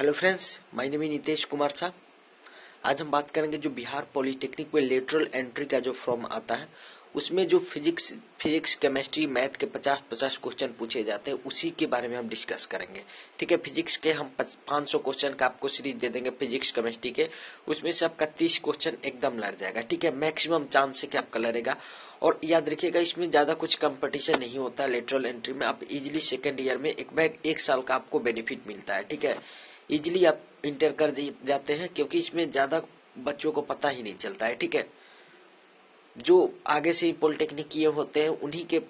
Hello friends, my name is Nitesh Kumar साहब। आज हम बात करेंगे जो बिहार पॉलिटेक्निक में लेटरल एंट्री का जो फॉर्म आता है उसमें जो फिजिक्स केमिस्ट्री मैथ के 50-50 क्वेश्चन पूछे जाते हैं उसी के बारे में हम डिस्कस करेंगे। ठीक है, फिजिक्स के हम 500 क्वेश्चन का आपको सीरीज दे देंगे फिजिक्स केमिस्ट्री के, उसमें से आपका 30 क्वेश्चन एकदम लड़ जाएगा। ठीक है, मैक्सिमम चांस है कि आपका लड़ेगा। और याद रखिएगा इसमें ज्यादा कुछ कंपटीशन नहीं होता। लेटरल एंट्री में आप इजिली सेकेंड ईयर में एक साल का आपको बेनिफिट मिलता है। ठीक है, इजिली आप इंटर कर जाते हैं क्योंकि इसमें ज्यादा बच्चों को पता ही नहीं चलता है। ठीक है, जो आगे से पॉलिटेक्निक किए होते हैं उन्हीं के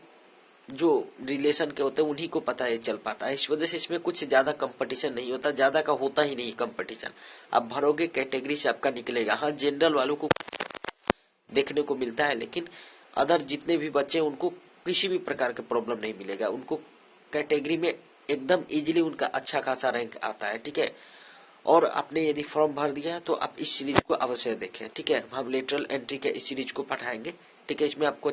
जो रिलेशन के होते हैं उन्हीं को पता है चल पाता है। इस वजह से इसमें कुछ ज्यादा कंपटीशन नहीं होता, ज्यादा का होता ही नहीं कंपटीशन। आप भरोगे कैटेगरी से आपका निकलेगा। हाँ, जनरल वालों को देखने को मिलता है लेकिन अदर जितने भी बच्चे हैं उनको किसी भी प्रकार का प्रॉब्लम नहीं मिलेगा। उनको कैटेगरी में एकदम इजीली उनका अच्छा खासा रैंक आता है। ठीक है, और आपने यदि फॉर्म भर दिया है तो आप इस सीरीज को अवश्य देखें। ठीक है, हम लेटरल एंट्री के इस सीरीज को पढ़ाएंगे। ठीक है, इसमें आपको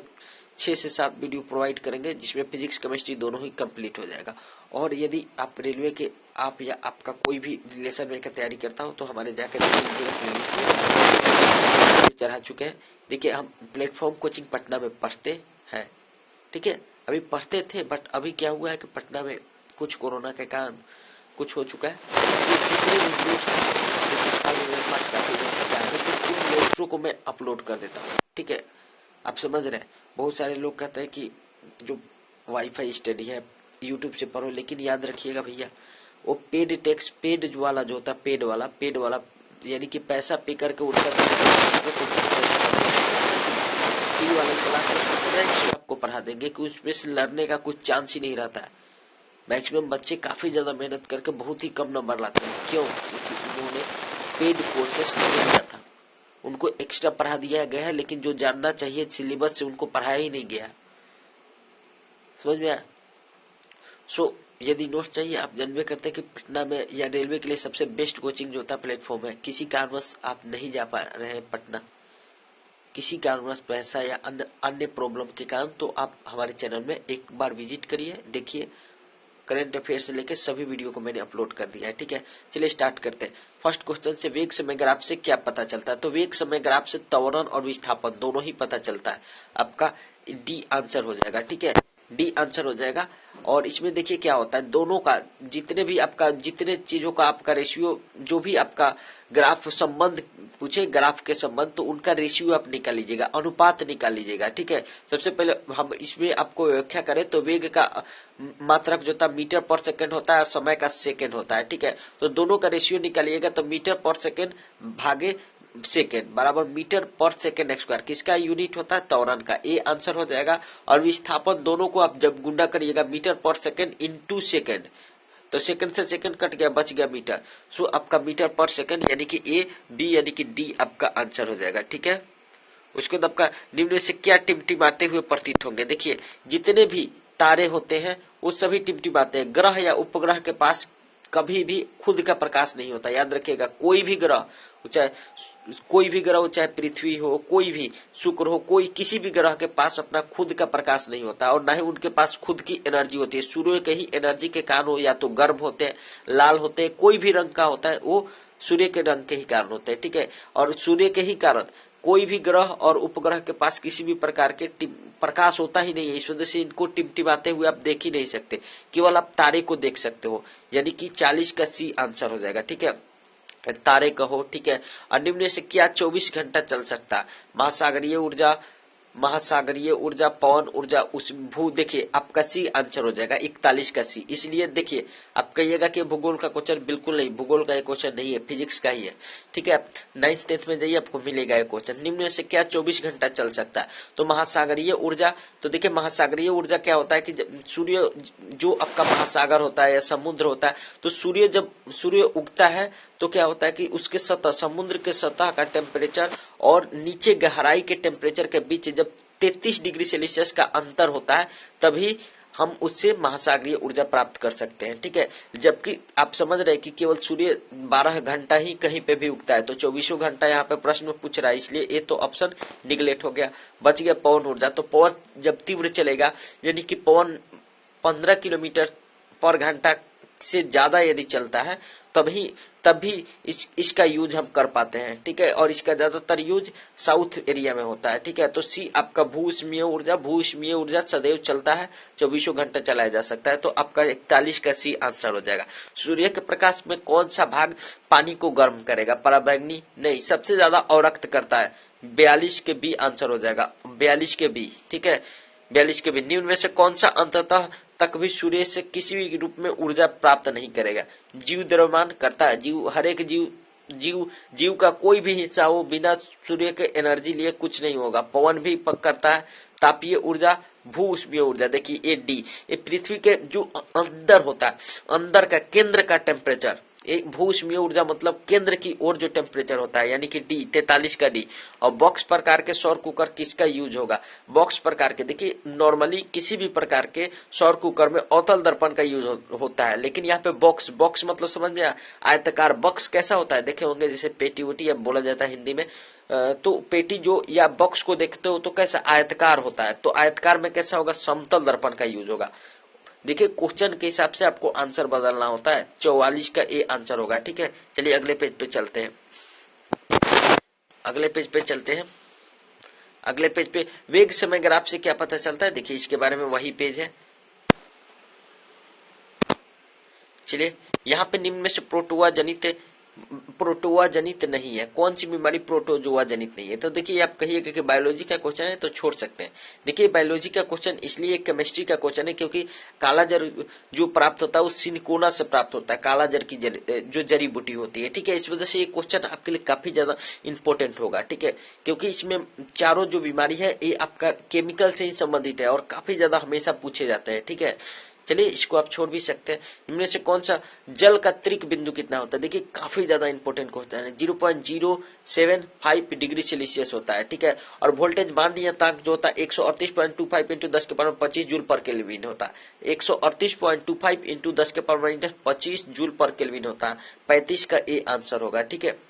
6 से 7 वीडियो प्रोवाइड करेंगे जिसमें फिजिक्स केमिस्ट्री दोनों ही कंप्लीट हो जाएगा। और यदि आप रेलवे के आप या आपका कोई भी रिलेशन में तैयारी करता हो तो हमारे जाकर चढ़ा चुके हैं। देखिए, हम प्लेटफॉर्म कोचिंग पटना में पढ़ते हैं। ठीक है, अभी पढ़ते थे बट अभी क्या हुआ है कि पटना में कुछ कोरोना के कारण कुछ हो चुका है। तो को मैं अपलोड कर देता हूँ। ठीक है, आप समझ रहे हैं। बहुत सारे लोग कहते हैं कि जो वाईफाई स्टडी है यूट्यूब से पढ़ो, लेकिन याद रखिएगा भैया वो पेड वाला जो होता है पेड वाला यानी कि पैसा पे करके उनका वाला क्लास आपको पढ़ा देंगे कि उसमें से लड़ने का कुछ चांस ही नहीं रहता है। मैक्सिमम बच्चे काफी ज्यादा मेहनत करके बहुत ही कम नंबर लाते हैं। क्यों? क्योंकि उन्होंने पेड कोर्सेस नहीं किया था, उनको एक्स्ट्रा पढ़ा दिया गया है लेकिन जो जानना चाहिए सिलेबस से उनको पढ़ाया ही नहीं गया। समझ में आया? सो यदि नोट चाहिए, आप जानवे करते हैं कि पटना में या रेलवे के लिए सबसे बेस्ट कोचिंग जो होता है प्लेटफॉर्म है। किसी कारणवश आप नहीं जा पा रहे हैं पटना, किसी कारणवश पैसा या अन्य प्रॉब्लम के कारण, तो आप हमारे चैनल में एक बार विजिट करिए, देखिए। करंट अफेयर से लेकर सभी वीडियो को मैंने अपलोड कर दिया है। ठीक है, चलिए स्टार्ट करते हैं। फर्स्ट क्वेश्चन से वेग समय ग्राफ से क्या पता चलता है? तो वेग समय ग्राफ से त्वरण और विस्थापन दोनों ही पता चलता है। आपका डी आंसर हो जाएगा। ठीक है, डी आंसर हो जाएगा। और इसमें देखिए क्या होता है, दोनों का जितने चीजों का आपका रेशियो, जो भी आपका ग्राफ संबंध पूछे ग्राफ के संबंध, तो उनका रेशियो आप निकाल लीजिएगा, अनुपात निकाल लीजिएगा। ठीक है, सबसे पहले हम इसमें आपको व्याख्या करें तो वेग का मात्रक जो था मीटर पर सेकंड होता है और समय का सेकंड होता है। ठीक है, तो दोनों का रेशियो निकालिएगा तो मीटर पर सेकंड भागे सेकेंड बराबर मीटर पर सेकेंड स्क्वायर। किसका यूनिट होता है? त्वरण का। ए आंसर हो जाएगा। और विस्थापन दोनों को आप जब गुंडा करिएगा मीटर पर सेकेंड इंटू सेकेंड, तो सेकंड से सेकंड कट गया, बच गया मीटर। सो आपका मीटर पर सेकंड यानी कि ए, बी यानी कि डी आपका आंसर हो जाएगा। ठीक है, उसके बाद आपका निम्न से क्या टिमटिमाते हुए प्रतीत होंगे? देखिए, जितने भी तारे होते हैं वो सभी टिमटिमाते हैं। ग्रह या उपग्रह के पास कभी भी खुद का प्रकाश नहीं होता। याद रखिएगा, कोई भी ग्रह हो, चाहे पृथ्वी हो, कोई भी शुक्र हो, कोई किसी भी ग्रह के पास अपना खुद का प्रकाश नहीं होता और न ही उनके पास खुद की एनर्जी होती है। सूर्य के ही एनर्जी के कारण हो, या तो गर्म होते हैं, लाल होते हैं, कोई भी रंग का होता है वो सूर्य के रंग के ही कारण होते हैं। ठीक है, और सूर्य के ही कारण कोई भी ग्रह और उपग्रह के पास किसी भी प्रकार के प्रकाश होता ही नहीं है। इस वजह से इनको टिमटिमाते हुए आप देख ही नहीं सकते, केवल आप तारे को देख सकते हो। यानी कि 40 का सी आंसर हो जाएगा। ठीक है, तारे कहो। ठीक है, और निम्न से क्या 24 घंटा चल सकता? महासागरीय ऊर्जा, पवन ऊर्जा, उस भू। देखिए आपका सी आंसर हो जाएगा 41 का सी। इसलिए देखिए, आप कहिएगा कि भूगोल का क्वेश्चन, बिल्कुल नहीं, भूगोल का ये क्वेश्चन नहीं है, फिजिक्स का ही है। ठीक है, 9th 10th में जाइए आपको मिलेगा ये क्वेश्चन। निम्न से क्या 24 घंटा चल सकता है? तो महासागरीय ऊर्जा। तो देखिए, महासागरीय ऊर्जा क्या होता है कि सूर्य जो आपका महासागर होता है या समुद्र होता है, तो जब सूर्य उगता है तो क्या होता है कि उसके सतह, समुद्र के सतह का टेम्परेचर और नीचे गहराई के टेम्परेचर के बीच जब 33 डिग्री सेल्सियस का अंतर होता है तभी हम उससे महासागरीय ऊर्जा प्राप्त कर सकते हैं। ठीक है, जबकि आप समझ रहे हैं कि केवल सूर्य 12 घंटा ही कहीं पे भी उगता है, तो 24 घंटा यहाँ पे प्रश्न में पूछ रहा है, इसलिए ये तो ऑप्शन निगलेक्ट हो गया। बच गया पवन ऊर्जा। तो पवन जब तीव्र चलेगा यानी कि पवन 15 किलोमीटर पर घंटा से ज्यादा यदि चलता है तब भी इसका यूज हम कर पाते हैं, ठीक है। और इसका ज्यादातर यूज साउथ एरिया में होता है, ठीक है। तो सी आपका भू ऊष्मीय ऊर्जा सदैव चलता है, 24 घंटा चलाया जा सकता है। तो आपका 41 का सी आंसर हो जाएगा। सूर्य के प्रकाश में कौन सा भाग पानी को गर्म करेगा? पराबैंगनी नहीं, सबसे ज्यादा अवरक्त करता है। 42 के बी आंसर हो जाएगा, 42 के बी, ठीक है। 42 के बी। निम्न में से कौन सा अंततः तक भी सूर्य से किसी भी रूप में ऊर्जा प्राप्त नहीं करेगा? जीव द्रव्यमान करता है, जीव हर एक जीव का कोई भी हिस्सा हो बिना सूर्य के एनर्जी लिए कुछ नहीं होगा। पवन भी करता है। तापीय ऊर्जा, भू ऊष्मीय ऊर्जा, देखिए ये डी, ये पृथ्वी के जो अंदर होता है, अंदर का केंद्र का टेम्परेचर, एक भू ऊष्मीय ऊर्जा मतलब केंद्र की ओर जो टेम्परेचर होता है, यानी कि डी, 43 का डी। और बॉक्स प्रकार के सौर कुकर किसका यूज होगा? बॉक्स प्रकार के, देखिए नॉर्मली किसी भी प्रकार के सौर कुकर में अवतल दर्पण का यूज होता है, लेकिन यहाँ पे बॉक्स मतलब समझ में आयताकार। बॉक्स कैसा होता है देखे होंगे, जैसे पेटी वोटी अब बोला जाता है हिंदी में, तो पेटी जो या बॉक्स को देखते हो तो कैसा आयतकार होता है। तो आयतकार में कैसा होगा? समतल दर्पण का यूज होगा। देखिए क्वेश्चन के हिसाब से आपको आंसर बदलना होता है। 44 का ए आंसर होगा, ठीक है। चलिए अगले पेज पे चलते हैं। अगले पेज पे वेग समय ग्राफ से क्या पता चलता है? देखिए इसके बारे में वही पेज है। चलिए यहाँ पे निम्न में से प्रोटोवा जनित नहीं है। कौन सी बीमारी प्रोटोजोआ जनित नहीं है? तो देखिए आप कहिएगा कि बायोलॉजी का क्वेश्चन है तो छोड़ सकते हैं। देखिए बायोलॉजी का क्वेश्चन इसलिए केमिस्ट्री का क्वेश्चन है क्योंकि काला जर जो प्राप्त होता है वो सिनकोना से प्राप्त होता है, काला जर की जो जड़ी बूटी होती है, ठीक है। इस वजह से ये क्वेश्चन आपके लिए काफी ज्यादा इंपॉर्टेंट होगा, ठीक है, क्योंकि इसमें चारों जो बीमारी है ये आपका केमिकल से ही संबंधित है और काफी ज्यादा हमेशा पूछे जाते हैं, ठीक है। चलिए इसको आप छोड़ भी सकते हैं। इनमें से कौन सा जल का त्रिक बिंदु कितना होता है? देखिए काफी ज्यादा इंपॉर्टेंट क्वेश्चन है। 0.075 डिग्री सेल्सियस होता है, ठीक है। और वोल्टेज माननीयतांक जो होता है 138.25 इंटू 10 के पावर 25 जूल पर केल्विन होता है। 138.25 इंटू 10 के पावर 25 जूल पर केल्विन होता है। 35 का ए आंसर होगा, ठीक है।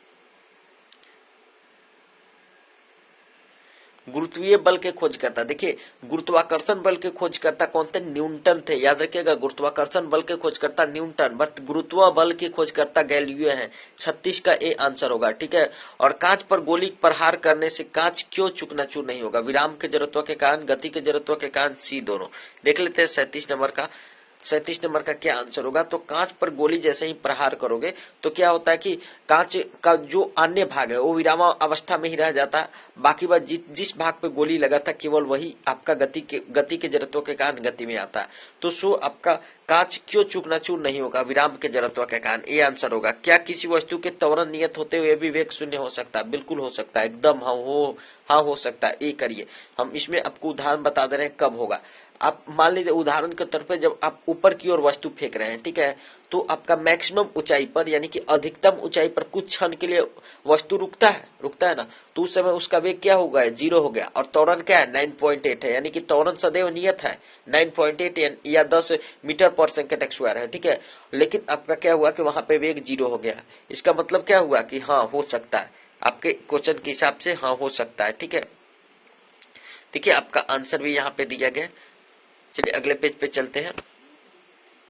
गुरुत्वीय बल के खोजकर्ता, देखिए गुरुत्वाकर्षण बल के खोजकर्ता कौन थे? न्यूटन थे, याद रखिएगा। गुरुत्वाकर्षण बल के खोजकर्ता न्यूटन, बट गुरुत्व बल के खोजकर्ता गैलीलियो हैं। 36 का ए आंसर होगा, ठीक है। और कांच पर गोली प्रहार करने से कांच क्यों चूकनाचूर नहीं होगा? विराम के जड़त्व के कारण, गति के जड़त्व के कारण, सी दोनों। देख लेते हैं 37 नंबर का क्या आंसर होगा। तो कांच पर गोली जैसे ही प्रहार करोगे तो क्या होता है कि कांच का जो अन्य भाग है वो विराम अवस्था में ही रह जाता है। बाकी बात जिस भाग पे गोली लगा था केवल वही आपका गति के जड़त्व के कारण गति में आता है। तो सो आपका कांच क्यों चूकनाचूर नहीं होगा? विराम के जड़त्व के कारण, ये आंसर होगा। क्या किसी वस्तु के त्वरण नियत होते हुए भी वेग शून्य हो सकता है? बिल्कुल हो सकता है, एकदम हाँ हो सकता है। ये करिए, हम इसमें आपको उदाहरण बता दे रहे हैं कब होगा। आप मान लीजिए उदाहरण के तौर पे जब आप ऊपर की ओर वस्तु फेंक रहे हैं, ठीक है, तो आपका मैक्सिमम ऊंचाई पर यानी कि अधिकतम ऊंचाई पर कुछ क्षण के लिए वस्तु रुकता है ना, तो उस समय उसका वेग क्या होगा? 0 हो गया। और त्वरण क्या है? 9.8 है, यानी कि त्वरण सदैव नियत है 9.8 या 10 मीटर पर सेकंड स्क्वायर है, ठीक है। लेकिन आपका क्या हुआ कि वहां पे वेग 0 हो गया। इसका मतलब क्या हुआ कि हाँ हो सकता है, आपके क्वेश्चन के हिसाब से हाँ हो सकता है, ठीक है। देखिए आपका आंसर भी यहाँ पे दिया गया। चलिए अगले पेज पे चलते हैं।